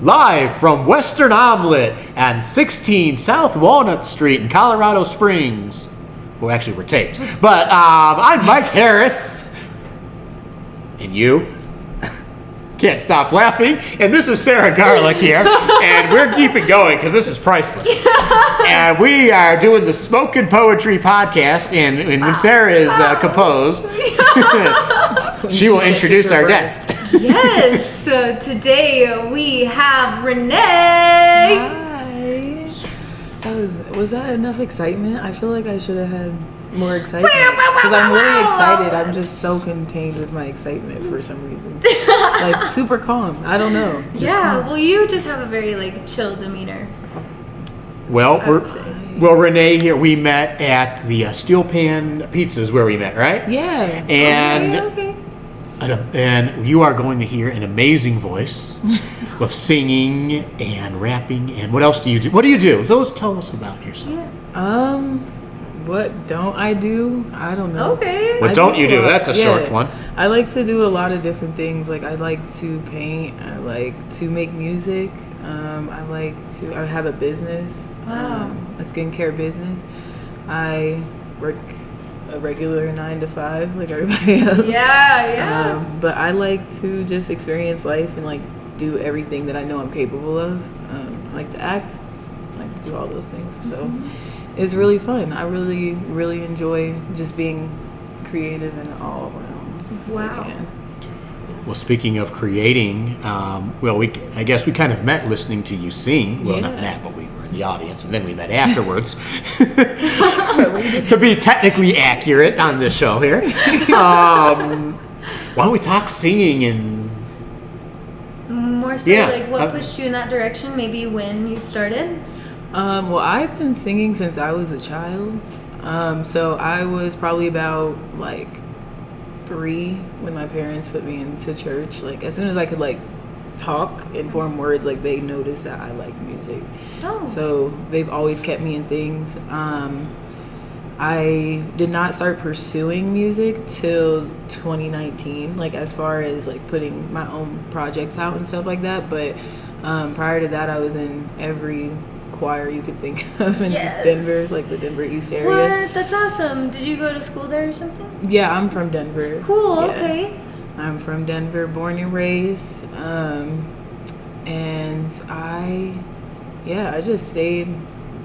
Live from Western Omelet and 16 South Walnut Street in Colorado Springs. Well, actually, we're taped. But I'm Mike Harris. And you? Can't stop laughing. And this is Sarah Garlick here. And we're keeping going because this is priceless. And we are doing the Spoken Poetry podcast. And when Sarah is composed, she will introduce our guest. Yes. Today we have Renee. Hi. Was that enough excitement? I feel like I should have had more excitement because I'm really excited. I'm just so contained with my excitement for some reason. Like super calm. I don't know. Just calm. Well, you just have a very chill demeanor. Well, Renee here. We met at the Steel Pan Pizzas where we met, right? Yeah. And Okay. and you are going to hear an amazing voice of singing and rapping. And what else do you do? What do you do? Tell us about yourself. Yeah. What don't I do? I don't know. Okay. What don't you do? That's a short one. I like to do a lot of different things. Like I like to paint. I like to make music. I have a business. Wow. A skincare business. I work a regular 9 to 5 like everybody else. Yeah. But I like to just experience life and do everything that I know I'm capable of. I like to act. I like to do all those things. So it's really fun. I really, really enjoy just being creative in all realms. Wow. Well, speaking of creating, I guess we kind of met listening to you sing. Well, not met, but we were in the audience, and then we met afterwards. To be technically accurate on this show here. Why don't we talk singing and... More so, what pushed you in that direction? Maybe when you started? Well, I've been singing since I was a child. So I was probably about 3 when my parents put me into church. As soon as I could talk and form words, they noticed that I like music. Oh. So they've always kept me in things. I did not start pursuing music till 2019, as far as putting my own projects out and stuff like that. But prior to that, I was in every choir you could think of in Denver, the Denver East area. What? That's awesome. Did you go to school there or something? Yeah, I'm from Denver. Cool. Yeah. Okay. I'm from Denver, born and raised. And I just stayed.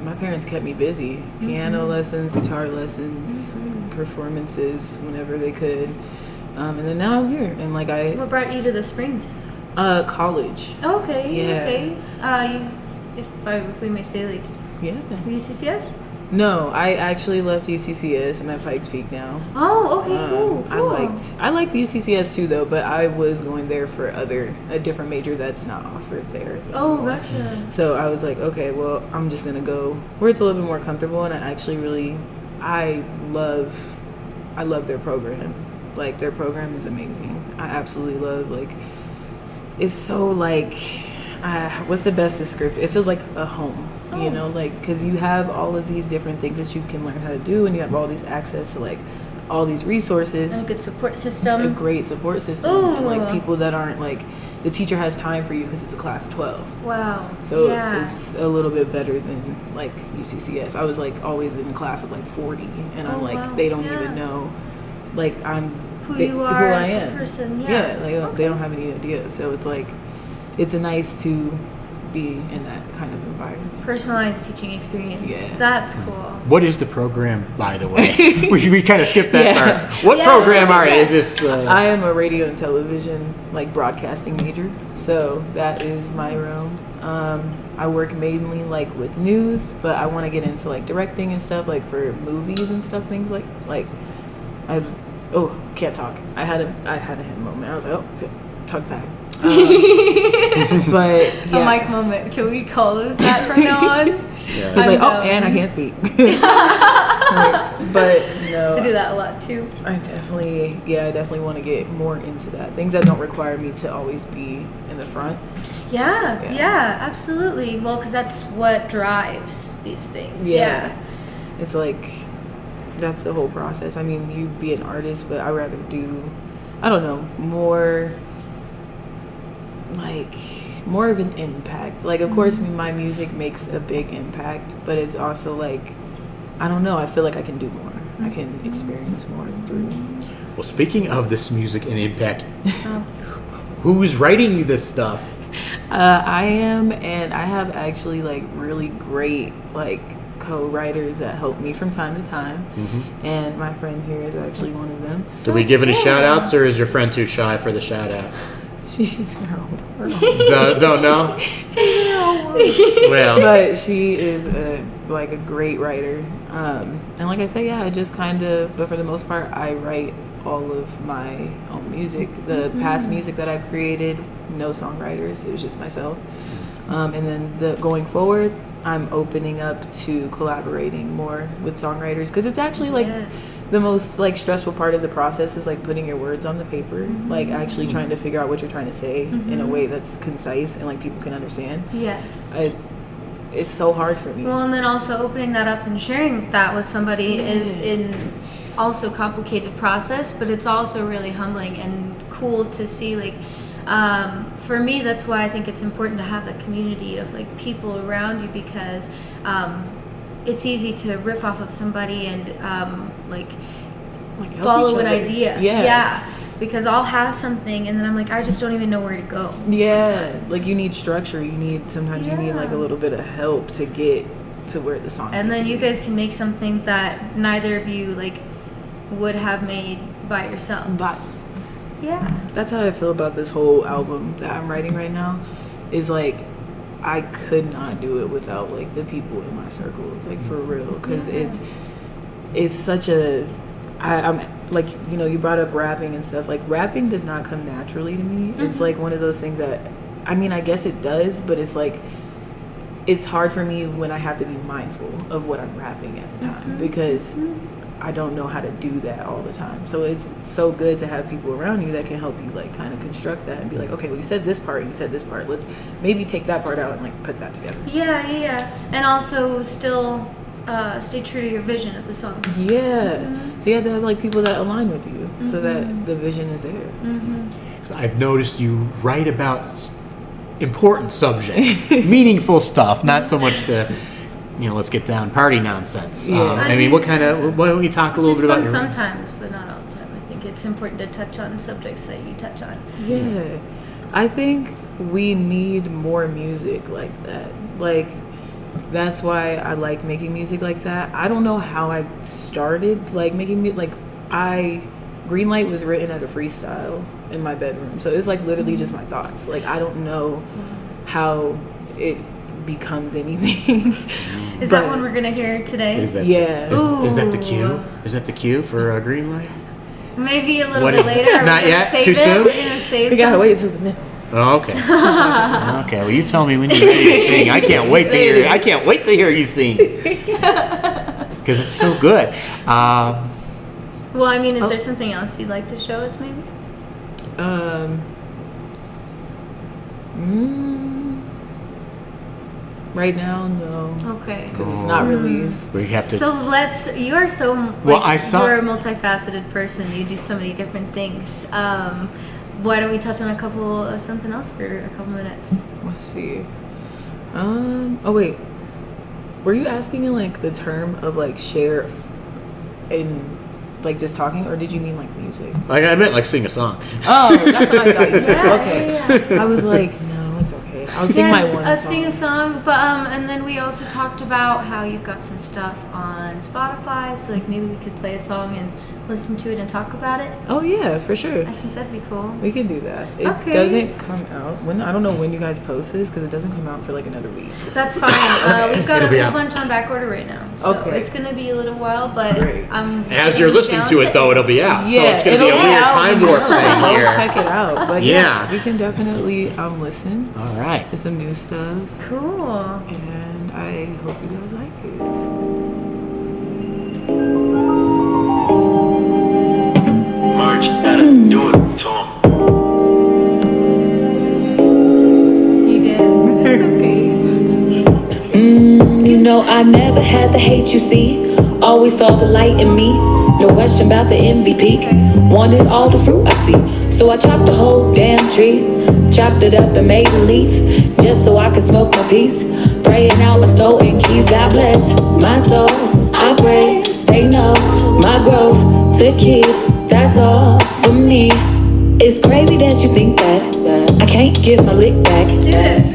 My parents kept me busy. Piano lessons, guitar lessons, performances whenever they could. And then now I'm here. And What brought you to the Springs? College. Okay. Yeah. Okay. If we may say, Yeah. UCCS? No, I actually left UCCS. I'm at Pikes Peak now. Oh, okay, cool. I liked UCCS too, though, but I was going there for a different major that's not offered there anymore. Oh, gotcha. So I was like, okay, well, I'm just gonna go where it's a little bit more comfortable, and I love their program. Their program is amazing. I absolutely love it's so what's the best descriptor? It feels like a home. You know, because you have all of these different things that you can learn how to do, and you have all these access to all these resources. A good support system. A great support system. Ooh. And people that aren't the teacher has time for you because it's a class of 12. Wow. So it's a little bit better than UCCS. I was always in a class of 40, and I'm wow. they don't even know I'm who you are who I as am. A person. Yeah, they don't have any idea. So it's nice to be in that kind of environment. Personalized teaching experience. Yeah. That's cool. What is the program, by the way? we kind of skipped that part. What program is this? I am a radio and television, broadcasting major. So that is my realm. I work mainly with news, but I want to get into directing and stuff, for movies and stuff, things like I was, can't talk. I had a hit moment. I was tongue tied. But a mic moment. Can we call those that from now on? Yeah. It's and I can't speak. But no, I do that a lot too. I definitely want to get more into that. Things that don't require me to always be in the front. Yeah, absolutely. Well, because that's what drives these things. Yeah. It's that's the whole process. I mean, you be an artist, but I rather do, I don't know, more more of an impact. Like, of course, my music makes a big impact, but it's also like, I don't know, I feel like I can do more. I can experience more through. Well, speaking of this music and impact, who's writing this stuff? I am, and I have actually like really great like co-writers that help me from time to time, and my friend here is actually one of them. Do we give any shout outs, or is your friend too shy for the shout out? She's her own. Don't know? Well, but she is a great writer, and like I say, I just kind of, but for the most part, I write all of my own music. The past music that I've created, no songwriters, it was just myself. And then going forward, I'm opening up to collaborating more with songwriters, because it's actually like the most like stressful part of the process is like putting your words on the paper, like actually trying to figure out what you're trying to say in a way that's concise and like people can understand. It's so hard for me. Well, and then also opening that up and sharing that with somebody is in also complicated process, but it's also really humbling and cool to see. Like for me, that's why I think it's important to have that community of like people around you, because it's easy to riff off of somebody and like follow an idea. Because I'll have something and then I'm like, I just don't even know where to go. Sometimes. Like you need structure. You need like a little bit of help to get to where the song and is. then you guys can make something that neither of you like would have made by yourselves. That's how I feel about this whole album that I'm writing right now, is like I could not do it without like the people in my circle, like for real, because it's such a I'm like, you know, you brought up rapping and stuff. Like rapping does not come naturally to me. It's like one of those things that, I mean, I guess it does, but it's like it's hard for me when I have to be mindful of what I'm rapping at the time, because I don't know how to do that all the time. So it's so good to have people around you that can help you like kind of construct that and be like, okay, well, you said this part, let's maybe take that part out and like put that together. And also still stay true to your vision of the song. Mm-hmm. So you have to have like people that align with you, so that the vision is there. So I've noticed you write about important subjects, meaningful stuff, not so much the, you know, let's get down party nonsense. I mean, why don't you talk a little bit about your... sometimes, but not all the time. I think it's important to touch on subjects that you touch on. I think we need more music like that. Like, that's why I like making music like that. I don't know how I started like making music. Like Greenlight was written as a freestyle in my bedroom, so it's like literally just my thoughts. Like I don't know how it becomes anything. Is that one we're gonna hear today? Is that the cue? Is that the cue for Greenlight? Maybe a little bit later. Not yet. Too soon. We're gonna save. We gotta wait till the minute. Oh, okay. Okay. Well, you tell me when you're ready to sing. I can't wait to hear. I can't wait to hear you sing, because it's so good. Well, I mean, is there something else you'd like to show us, maybe? Right now, no. Okay. Because it's not released. We have to. So you are so Well, I saw- you're a multifaceted person. You do so many different things. Why don't we touch on something else for a couple minutes? Let's see. Oh wait. Were you asking in like the term of like share in like just talking, or did you mean like music? Like I meant like sing a song. Oh, that's what I thought you meant. Okay. Yeah. I was like, no, it's okay. I'll sing my one song. Sing a song, but and then we also talked about how you've got some stuff on Spotify, so like maybe we could play a song and listen to it and talk about it. Oh yeah, for sure. I think that'd be cool. We can do that. It Okay. doesn't come out I don't know when you guys post this, because it doesn't come out for like another week. That's fine. We've got It'll be a out. bunch on back order right now, so Okay. it's gonna be a little while, but Great. As you're listening to it, though, it'll be out. So it's going to be a it'll weird out. time warp So thing go here. check it out. But Yeah. we can definitely listen All right. to some new stuff, Cool. and I hope you guys like it. March, gotta do it, Tom. You did. That's okay. You know I never had the hate you see. Always saw the light in me. No question about the MVP. Wanted all the fruit I see. So I chopped the whole damn tree. Chopped it up and made a leaf just so I could smoke my piece. Praying out my soul in keys. God bless my soul. I pray they know my growth to keep. That's all for me. It's crazy that you think that I can't get my lick back.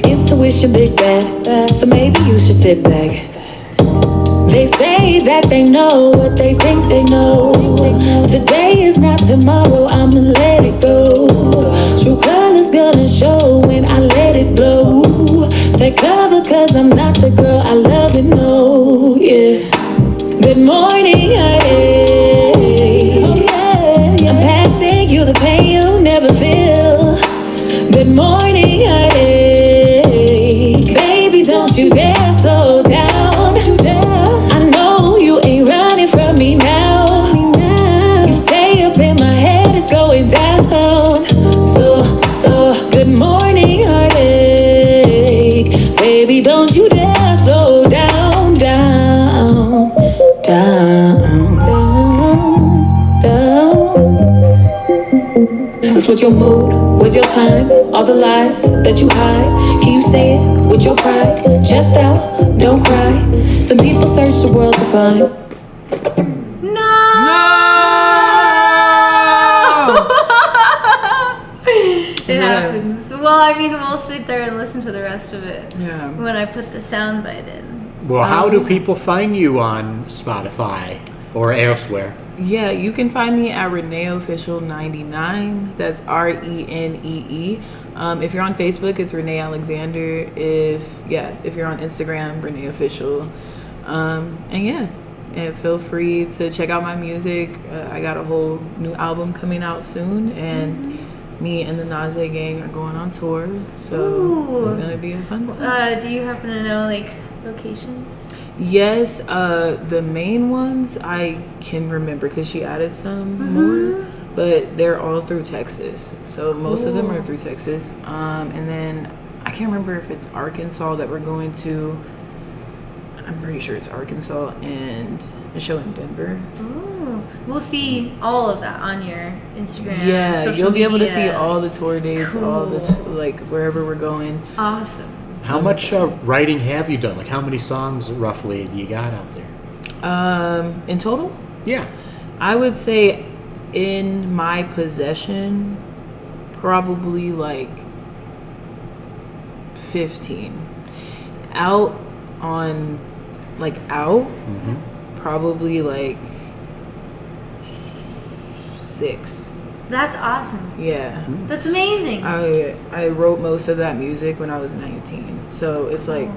Intuition big bad, so maybe you should sit back. They say that they know what they think they know. Today is not tomorrow, I'ma let it go. True colors gonna show when I let it blow. Take cover cause I'm not the girl I love and know, yeah. Good morning, heartache. Oh yeah, I'm passing you the pain you'll never feel. Good morning, heartache. Baby, don't you dare slow down. I know you ain't running from me now. You stay up in my head, it's going down. So, good morning, heartache. Baby, don't you dare slow down, down, down, down, down. What's with your mood? Where's your time? All the lies that you hide. Can you say it with your pride? Chest out, don't cry. Some people search the world to find. It happens. Well, I mean, we'll sit there and listen to the rest of it Yeah. when I put the soundbite in. Well, how do people find you on Spotify or elsewhere? Yeah, you can find me at Renee Official 99. That's RENEE. If you're on Facebook, it's Renee Alexander. If you're on Instagram, Renee Official. And feel free to check out my music. I got a whole new album coming out soon, and me and the Naze gang are going on tour, so it's gonna be a fun time. Do you happen to know like locations? Yes, the main ones I can remember because she added some more, but they're all through Texas. So most of them are through Texas. And then I can't remember if it's Arkansas that we're going to. I'm pretty sure it's Arkansas and a show in Denver. Oh, we'll see all of that on your Instagram. Yeah, social you'll be able to see media. all the tour dates, all the like wherever we're going. Awesome. How much writing have you done? Like, how many songs roughly do you got out there? In total, Yeah. I would say in my possession, probably like 15. Out, probably like 6. That's awesome. Yeah. That's amazing. I wrote most of that music when I was 19. So it's like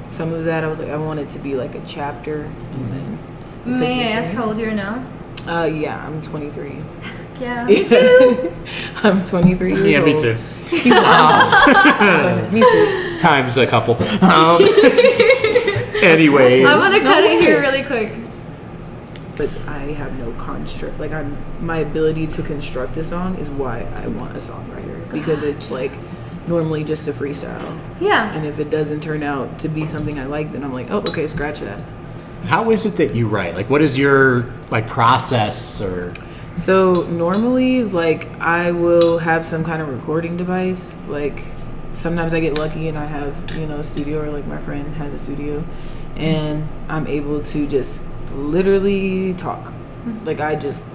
some of that I was like, I want it to be like a chapter, and then it took May me I ask some- how old you are now? Yeah, I'm 23. Yeah, me too. I'm 23 years Yeah, old. me too. Me too. Times a couple. Anyways. I'm gonna cut it here really quick. But I have no construct. Like my ability to construct a song is why I want a songwriter, because it's like normally just a freestyle. Yeah. And if it doesn't turn out to be something I like, then I'm like, oh, okay, scratch that. How is it that you write? Like, what is your process or? So normally, like, I will have some kind of recording device. Like, sometimes I get lucky and I have, a studio, or like my friend has a studio, and I'm able to just literally talk. Like, I just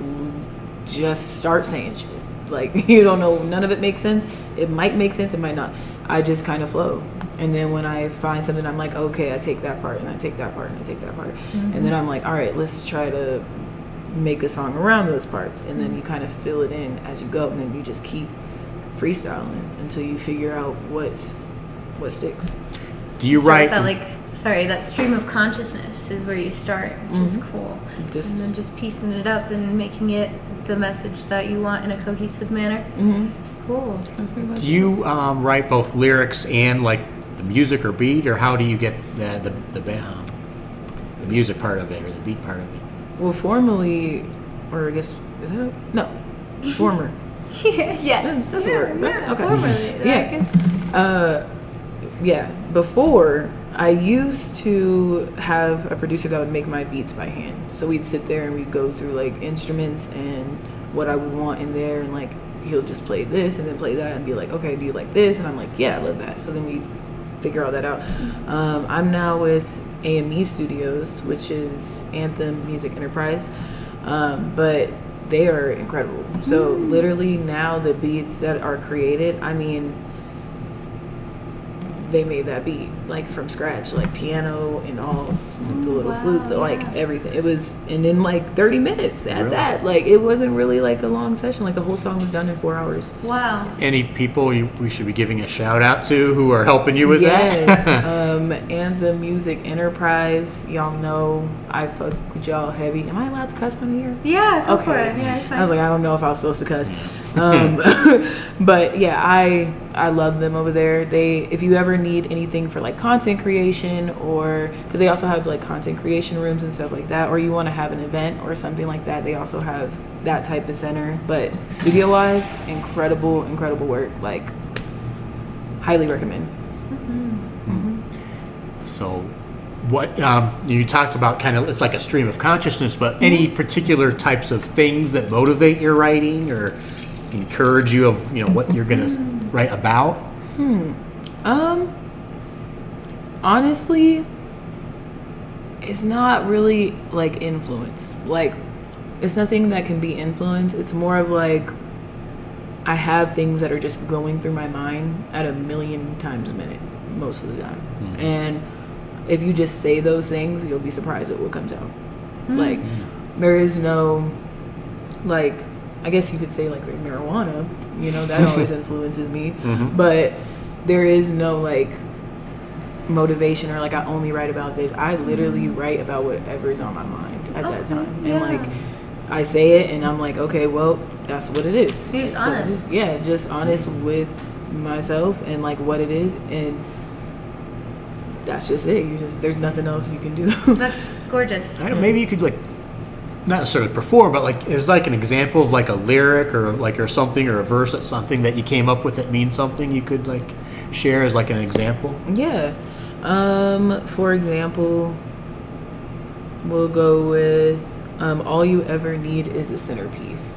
start saying shit. Like, you don't know, none of it makes sense. It might make sense, it might not. I just kind of flow. And then when I find something, I'm like, okay, I take that part, and I take that part, and I take that part. And then I'm like, all right, let's try to make a song around those parts. And then you kind of fill it in as you go, and then you just keep freestyling until you figure out what sticks. Do you So write? that stream of consciousness is where you start, which is cool. Just- and then just piecing it up and making it the message that you want in a cohesive manner. Cool. Do you write both lyrics and like the music or beat, or how do you get the music part of it or the beat part of it? Well, formerly, or I guess, is that no, former. Yes. That's a word, right? Okay. Formerly, Yeah. I guess. Before, I used to have a producer that would make my beats by hand. So we'd sit there and we'd go through like instruments and what I would want in there, and like he'll just play this and then play that and be like, okay, do you like this? And I'm like, yeah, I love that. So then we figure all that out. I'm now with AME Studios, which is Anthem Music Enterprise, but they are incredible. So literally now the beats that are created, I mean, they made that beat like from scratch, like piano and all the little flutes, like everything. It was, and in like 30 minutes at that. Like it wasn't really like a long session. Like the whole song was done in 4 hours. Wow. Any people we should be giving a shout out to who are helping you with Yes. that? And the Music Enterprise, y'all know I fuck with y'all heavy. Am I allowed to cuss on here? Yeah, go Okay. for it. Yeah, it's fine. I was like, I don't know if I was supposed to cuss. But yeah, I love them over there. If you ever need anything for like content creation, or because they also have like content creation rooms and stuff like that, or you want to have an event or something like that, they also have that type of center. But studio wise, incredible work. Like, highly recommend. So, what you talked about, kind of, it's like a stream of consciousness, but any particular types of things that motivate your writing or encourage you of what you're gonna write about? Honestly, it's not really like influence. Like, it's nothing that can be influenced. It's more of like I have things that are just going through my mind at 1,000,000 times a minute most of the time. And if you just say those things, you'll be surprised at what comes out. Like, there is no, like, I guess you could say like there's marijuana, that always influences me. But there is no like motivation or like I only write about this. I literally write about whatever's on my mind at that time. And like I say it and I'm like, okay, well, that's what it is. You're just So, honest. yeah, just honest with myself and like what it is, and that's just it. There's nothing else you can do. That's gorgeous. I don't know, maybe you could like not necessarily perform, but like is like an example of like a lyric or something or a verse at something that you came up with that means something you could like share as like an example. Yeah. For example, we'll go with all you ever need is a centerpiece.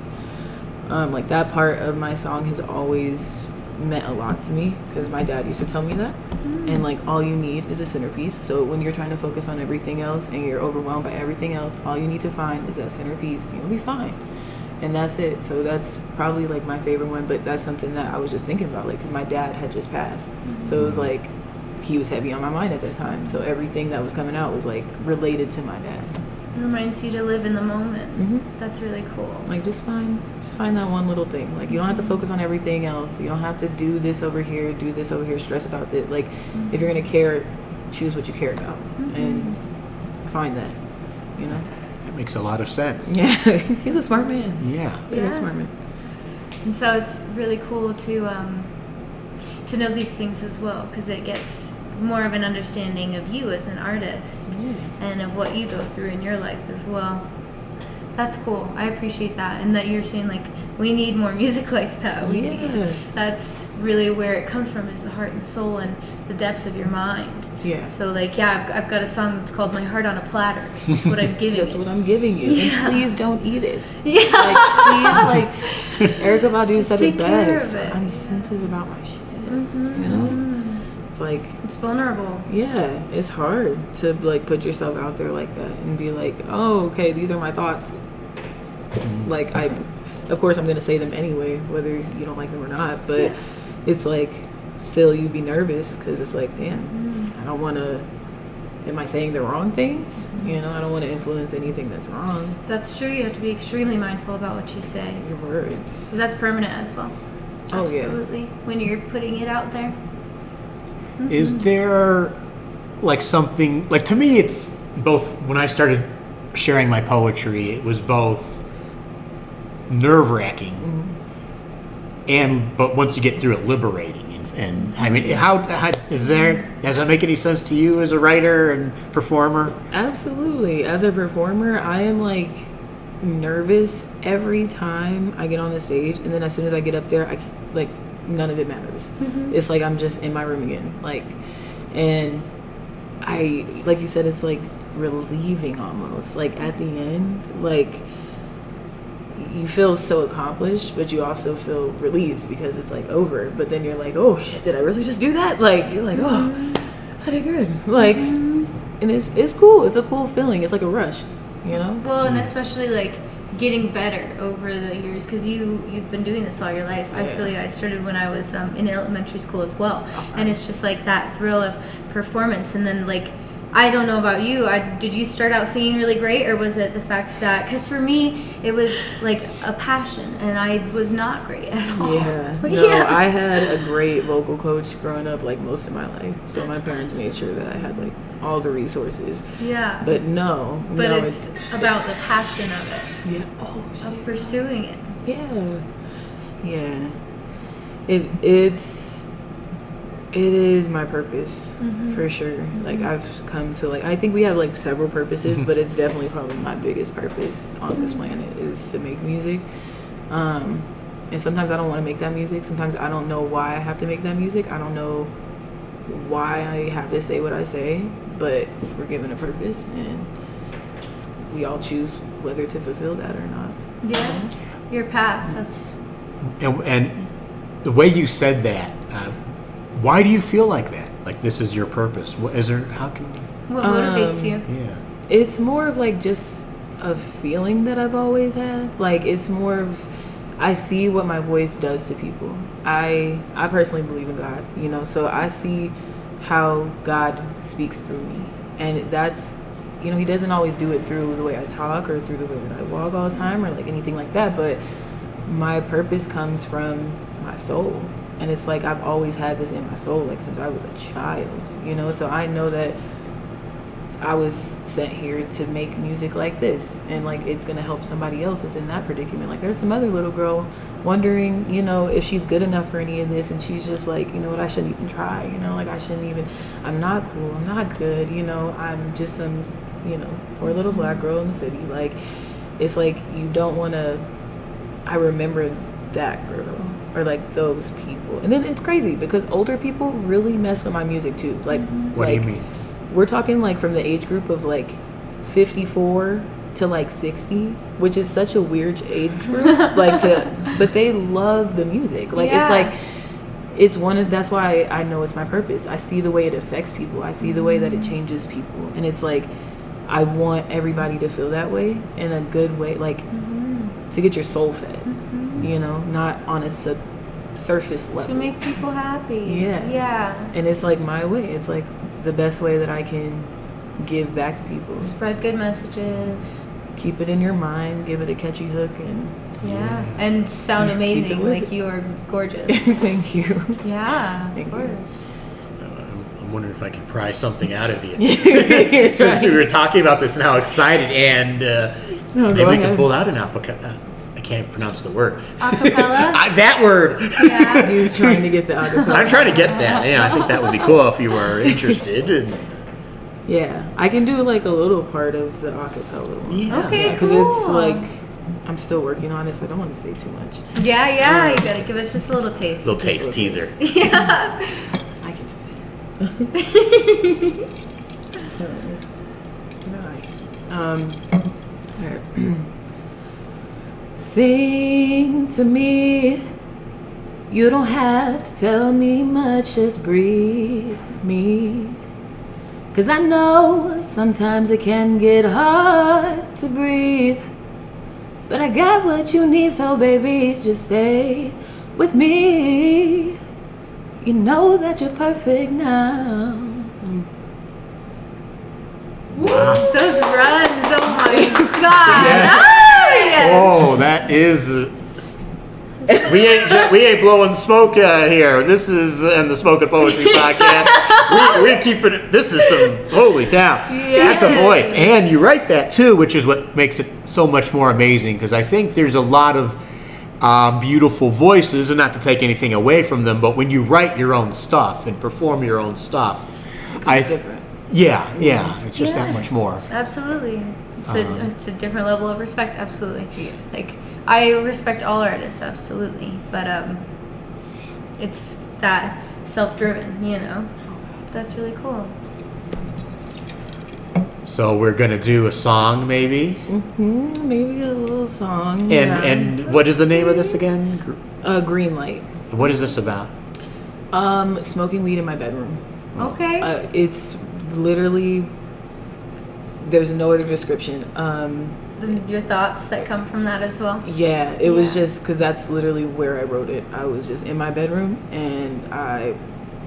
Like that part of my song has always meant a lot to me because my dad used to tell me that. And like all you need is a centerpiece. So when you're trying to focus on everything else and you're overwhelmed by everything else, all you need to find is that centerpiece and you'll be fine. And that's it. So that's probably like my favorite one, but that's something that I was just thinking about, like, because my dad had just passed. So it was like he was heavy on my mind at that time. So everything that was coming out was like related to my dad. It reminds you to live in the moment. That's really cool. Like just find that one little thing. Like you don't have to focus on everything else. You don't have to do this over here, stress about it. Like if you're gonna care, choose what you care about and find that. That makes a lot of sense. Yeah, he's a smart man. Yeah. Very smart man. And so it's really cool to know these things as well, because it gets more of an understanding of you as an artist and of what you go through in your life as well. That's cool. I appreciate that, and that you're saying like we need more music like that. That's really where it comes from, is the heart and the soul and the depths of your mind. Yeah. So like I've got a song that's called My Heart on a Platter. That's what I'm giving That's you. what I'm giving you. Yeah. And please don't eat it. Yeah. Like, please, like, Erica Badu Just said it take care best. of it. I'm sensitive about my shit. It's like, It's vulnerable. yeah, it's hard to like put yourself out there like that and be like, oh, okay, these are my thoughts. Like of course I'm gonna say them anyway, whether you don't like them or not. But it's like, still you'd be nervous because it's like, damn, I don't want to. Am I saying the wrong things? I don't want to influence anything that's wrong. That's true. You have to be extremely mindful about what you say, Your words. because that's permanent as well. Oh, yeah. Absolutely. When you're putting it out there. Is there like something, like to me it's both, when I started sharing my poetry, it was both nerve-wracking but once you get through it, liberating. And I mean, how does that make any sense to you as a writer and performer? Absolutely. As a performer, I am like nervous every time I get on the stage, and then as soon as I get up there, none of it matters. It's like I'm just in my room again. Like, and like you said, it's like relieving almost. Like at the end, like you feel so accomplished, but you also feel relieved because it's like over. But then you're like, oh shit, did I really just do that? Like, you're like, oh, I did good. Like, and it's cool. It's a cool feeling. It's like a rush, you know? Well, and especially like getting better over the years, because you've been doing this all your life. I feel like I started when I was in elementary school as well, and it's just like that thrill of performance. And then like, I don't know about you, did you start out singing really great, or was it the fact that, because for me it was like a passion and I was not great at all. I had a great vocal coach growing up, like most of my life, so my parents made sure that I had like all the resources. But it's about the passion of it, of pursuing it. It is my purpose, for sure. Like, I've come to, like, I think we have, like, several purposes, but it's definitely probably my biggest purpose on this planet is to make music. And sometimes I don't want to make that music. Sometimes I don't know why I have to make that music. I don't know why I have to say what I say, but we're given a purpose, and we all choose whether to fulfill that or not. Yeah, your path, that's... And the way you said that, why do you feel like that? Like this is your purpose? What motivates you? Yeah. It's more of like just a feeling that I've always had. Like, it's more of, I see what my voice does to people. I personally believe in God, you know, so I see how God speaks through me. And that's, you know, he doesn't always do it through the way I talk or through the way that I walk all the time or like anything like that, but my purpose comes from my soul. And it's like I've always had this in my soul, like since I was a child, you know? So I know that I was sent here to make music like this. And like it's going to help somebody else that's in that predicament. Like there's some other little girl wondering, you know, if she's good enough for any of this. And she's just like, you know what, I shouldn't even try. You know, like I shouldn't even, I'm not cool. I'm not good. You know, I'm just some, you know, poor little black girl in the city. Like, it's like you don't want to, I remember that girl. Or like those people. And then it's crazy because older people really mess with my music too. Like, what do you mean? We're talking like from the age group of like 54 to like 60, which is such a weird age group. But they love the music. Like it's like, it's that's why I know it's my purpose. I see the way it affects people. I see the way that it changes people. And it's like, I want everybody to feel that way in a good way. Like to get your soul fed. You know, not on a surface level. To make people happy. Yeah. And it's like my way. It's like the best way that I can give back to people. Spread good messages. Keep it in your mind. Give it a catchy hook. And sound amazing. Like you are gorgeous. Thank you. Yeah, Thank of course. I'm wondering if I can pry something out of you. Since we were talking about this and how excited, and maybe we can pull out an acapella. Can't pronounce the word. Acapella? That word. Yeah. He's trying to get the acapella. I'm trying to get that. Yeah, I think that would be cool if you were interested. Yeah, I can do like a little part of the acapella one. Yeah. Okay, because cool. It's like I'm still working on it, so I don't want to say too much. Yeah, you gotta give us just a little taste. Little taste teaser. Taste. Yeah. I can do it. Nice. Sing to me. You don't have to tell me much, just breathe with me. 'Cause I know sometimes it can get hard to breathe. But I got what you need, so baby, just stay with me. You know that you're perfect now. Wow. Those runs, oh my god. Yes. Yes. Oh, that is. We ain't blowing smoke here. This is in the Smoke and Poetry podcast. We're keeping it. This is some holy cow. Yes. That's a voice, and you write that too, which is what makes it so much more amazing. Because I think there's a lot of beautiful voices, and not to take anything away from them, but when you write your own stuff and perform your own stuff, It's different. Yeah, it's just that much more. Absolutely. It's a different level of respect, absolutely. Yeah. Like, I respect all artists, absolutely. But it's that self-driven, you know? That's really cool. So we're gonna do a song, maybe. Maybe a little song. Yeah. And what is the name of this again? Green Light. What is this about? Smoking weed in my bedroom. Okay. It's literally, there's no other description. Your thoughts that come from that as well. Yeah, it was just because that's literally where I wrote it. I was just in my bedroom and I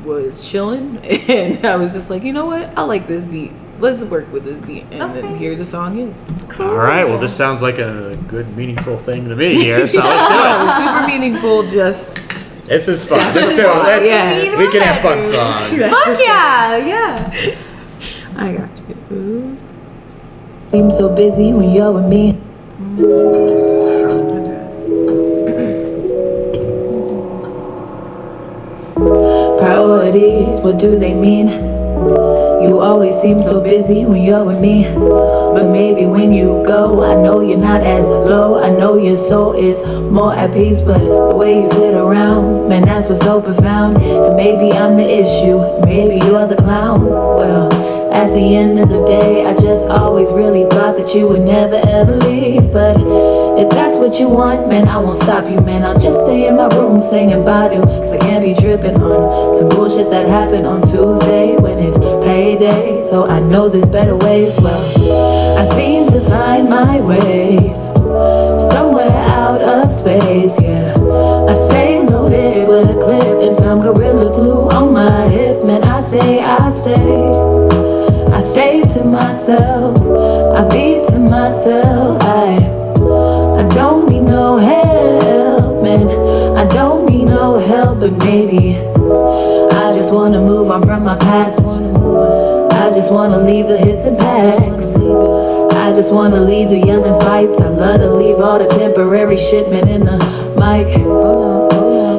was chilling and I was just like, you know what? I like this beat. Let's work with this beat. And then here the song is. Cool. All right. Well, this sounds like a good, meaningful thing to me here. So let's do it. Super meaningful, just. This is fun. Let's do it. Yeah. We can have fun songs. Fuck yeah. I got you. Seem so busy when you're with me. Priorities, what do they mean? You always seem so busy when you're with me. But maybe when you go, I know you're not as low. I know your soul is more at peace. But the way you sit around, man, that's what's so profound. And maybe I'm the issue, maybe you're the clown. Well, at the end of the day, I just always really thought that you would never ever leave. But if that's what you want, man, I won't stop you, man. I'll just stay in my room singing Badu, cause I can't be tripping on some bullshit that happened on Tuesday when it's payday. So I know there's better ways. Well, I seem to find my way somewhere out of space, yeah. I stay loaded with a clip and some Gorilla Glue on my hip. Man, I stay to myself, I be to myself. I don't need no help, man. I don't need no help, but maybe I just wanna move on from my past. I just wanna leave the hits and packs. I just wanna leave the yelling fights. I love to leave all the temporary shit, man, in the mic.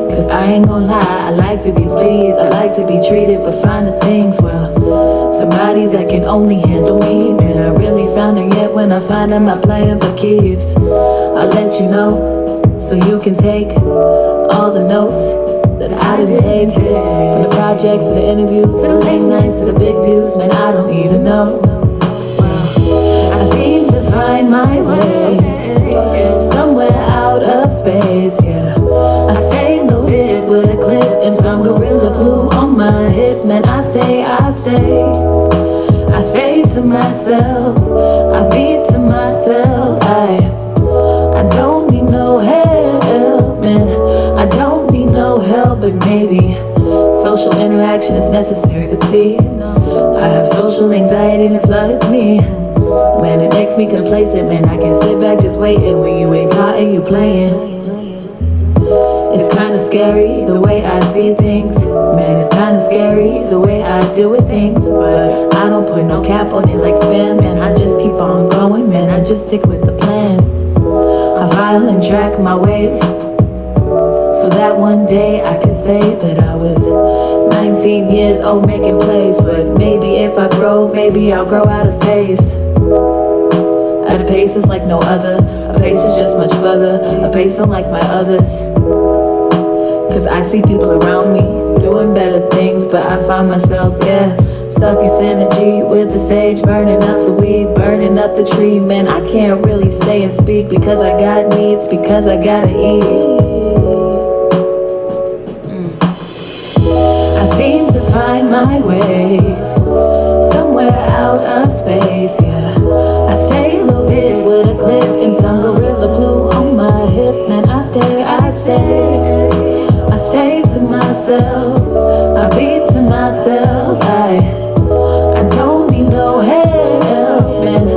Cause I ain't gon' lie, I like to be pleased, I like to be treated, but finding things, well, somebody that can only handle me. Man, I really found her yet when I find I'm not playing for keeps. I'll let you know, so you can take all the notes that I didn't take. From the projects to the interviews, to the late nights, to the big views, man, I don't even know. Well, I seem to find my way somewhere out of space, yeah. I stay loaded with a clip and some Gorilla Glue on my hip. Man, I stay to myself, I be to myself. I don't need no help, man. I don't need no help, but maybe social interaction is necessary. But see, I have social anxiety and it floods me. Man, it makes me complacent, man. I can sit back just waiting when you ain't plotting, you playing. It's kinda scary the way I see things. Man, it's kinda scary the way I deal with things. But I don't put no cap on it like spam, man. I just keep on going, man. I just stick with the plan. I file and track my wave, so that one day I can say that I was 19 years old making plays. But maybe if I grow, maybe I'll grow out of pace. At a pace that's like no other. A pace is just much further. A pace unlike my others. Cause I see people around me doing better things, but I find myself, yeah, stuck in synergy with the sage, burning up the weed, burning up the tree. Man, I can't really stay and speak because I got needs, because I gotta eat. I seem to find my way somewhere out of space, yeah. I stay loaded with a clip and some Gorilla Glue on my hip. Man, I stay to myself, I be to myself. I don't need no help, man.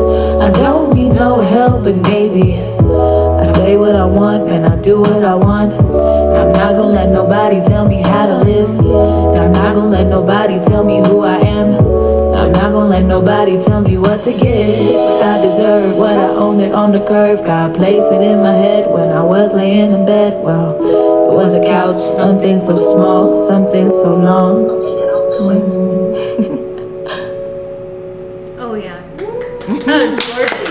I don't need no help, but maybe I say what I want, and I do what I want. And I'm not gonna let nobody tell me how to live. And I'm not gonna let nobody tell me who I am. And I'm not gonna let nobody tell me what to get. But I deserve what I owned it on the curve. God placed it in my head when I was laying in bed. Well, it was a couch, something so small, something so long. Oh yeah. That was gorgeous.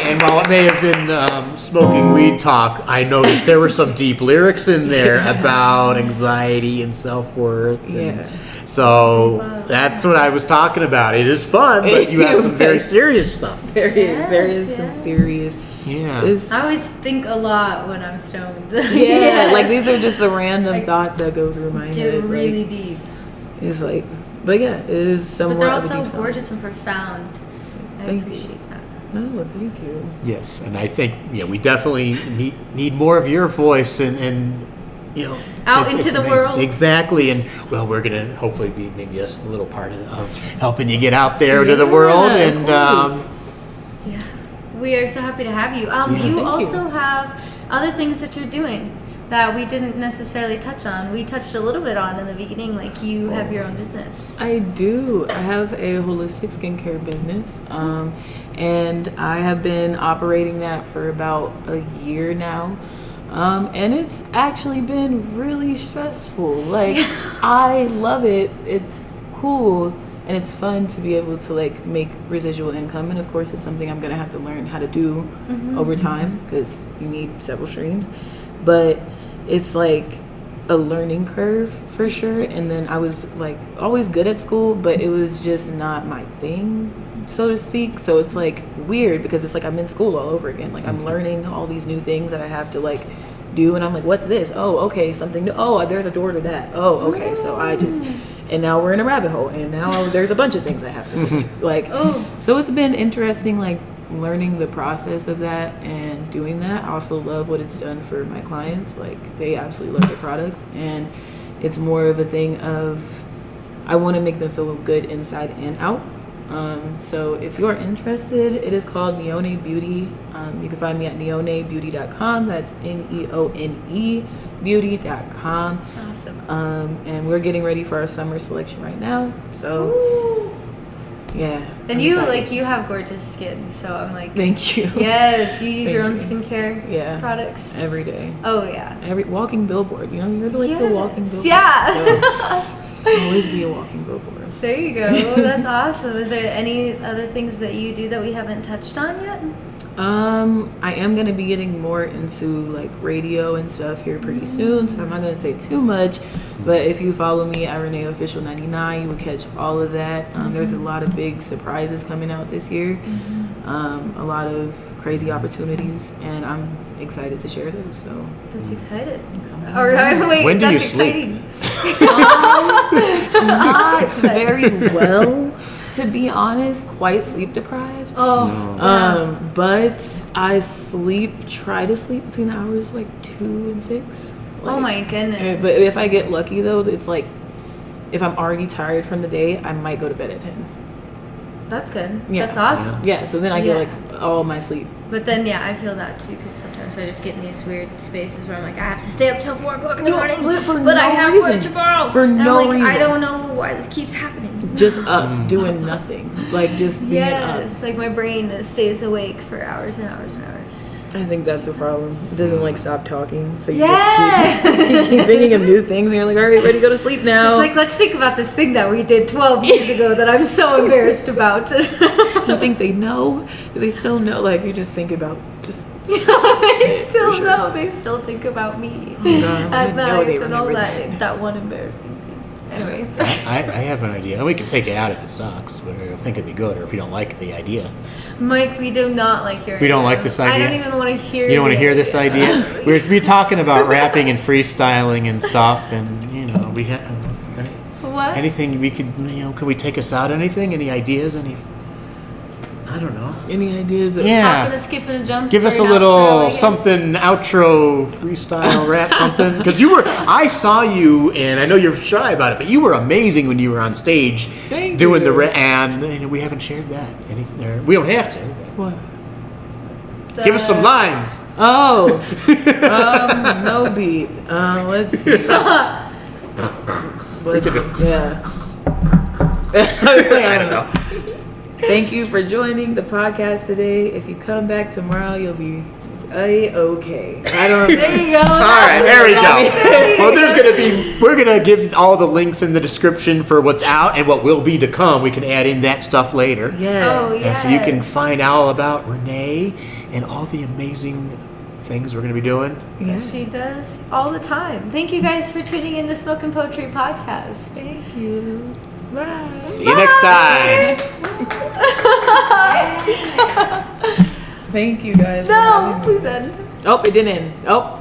And while may have been smoking weed talk, I noticed there were some deep lyrics in there about anxiety and self-worth. Yeah. So that's what I was talking about. It is fun, but you have some very serious stuff. There is Yes, some yes. serious. Yeah. I always think a lot when I'm stoned. Yeah, Yes. like these are just the random Like, thoughts that go through my Get head. really like, deep. it's like, but yeah, it is But somewhat they're of a also deep song. gorgeous and profound. I Thank you. appreciate that. No, thank you. Yes, and I think we definitely need more of your voice and Out into the amazing. world. Exactly, and well, we're gonna hopefully be maybe a little part of helping you get out there into the world, of and course. Yeah. We are so happy to have you. thank You you. also have other things that you're doing that we didn't necessarily touch on. We touched a little bit on in the beginning, like you have your own business. I do. I have a holistic skincare business, and I have been operating that for about a year now. And it's actually been really stressful. Like, I love it. It's cool and it's fun to be able to like make residual income. And of course, it's something I'm gonna have to learn how to do over time because you need several streams. But it's like a learning curve for sure. And then I was like always good at school, but it was just not my thing, so to speak. So it's like weird because it's like I'm in school all over again. Like I'm learning all these new things that I have to like do, and I'm like, what's this? Oh, okay, something new. Oh, there's a door to that. Oh, okay. So I just, and now we're in a rabbit hole, and now there's a bunch of things I have to finish. Like, so it's been interesting, like learning the process of that and doing that. I also love what it's done for my clients. Like they absolutely love the products, and it's more of a thing of I want to make them feel good inside and out. So if you're interested, it is called Neone Beauty. You can find me at neonebeauty.com. That's NEONE beauty.com. Awesome. And we're getting ready for our summer selection right now. So yeah. And I'm you excited. you have gorgeous skin, so I'm like, Thank you. yes, you use your own Thank skincare products Every day. Oh yeah. Every walking billboard. You know, you're like the walking billboard. Yeah. So always be a walking billboard. There you go. That's awesome. Are there any other things that you do that we haven't touched on yet? I am gonna be getting more into like radio and stuff here pretty soon, so I'm not gonna say too much. But if you follow me at Renee Official 99, you will catch all of that. There's a lot of big surprises coming out this year, a lot of crazy opportunities, and I'm excited to share those. So That's excited. All right, wait. When do you that's sleep? exciting. not very well, to be honest, quite sleep deprived. Oh. But I try to sleep between the hours of like 2 and 6. Oh my goodness. But if I get lucky though, it's like if I'm already tired from the day, I might go to bed at 10. That's good. Yeah. That's awesome. Yeah, so then I get Yeah. like all my sleep. But then, yeah, I feel that too because sometimes I just get in these weird spaces where I'm like, I have to stay up till 4 o'clock in the morning, but I have work tomorrow. For and no I'm like, reason. I don't know why this keeps happening. Just up doing nothing, like just being Yes, like my brain stays awake for hours and hours and hours. up. I think that's the problem. It doesn't like stop talking, so you Yes! just keep thinking of new things, and you're like, all right, ready to go to sleep now. It's like, let's think about this thing that we did 12 years ago that I'm so embarrassed about. do you think they know? Do they still know? Like you just think about just. They still For sure. know. They still think about me God, I at know they night and all remember that. That one embarrassing thing. Anyways. I have an idea. We can take it out if it sucks, but I think it'd be good, or if you don't like the idea. Mike, we do not like hearing We don't that. like this idea? I don't even want to hear You don't want the to hear this idea? We're talking about rapping and freestyling and stuff, and we have What? anything we could. Could we take us out? Anything? Any ideas? Any? I don't know. Any ideas? Of, Hop and Yeah. a skip and a jump. Give for us a an little outro, I guess. something outro freestyle rap something because I saw you and I know you're shy about it, but you were amazing when you were on stage Thank doing you. the and we haven't shared that anything there. We don't have to. What? Give us some lines. Oh, no beat. Let's see. Yeah. I was like, I don't know. Thank you for joining the podcast today. If you come back tomorrow, you'll be okay. I don't know. There you go. All right, there we go. Well, we're gonna give all the links in the description for what's out and what will be to come. We can add in that stuff later. Yes. Oh, And yes. so you can find out all about Renee and all the amazing things we're going to be doing. Yeah. She does all the time. Thank you guys for tuning in to Smoke Poetry Podcast. Thank you. Bye. See you next time. Thank you guys. for No, having me. please end. Oh, it didn't end. Oh.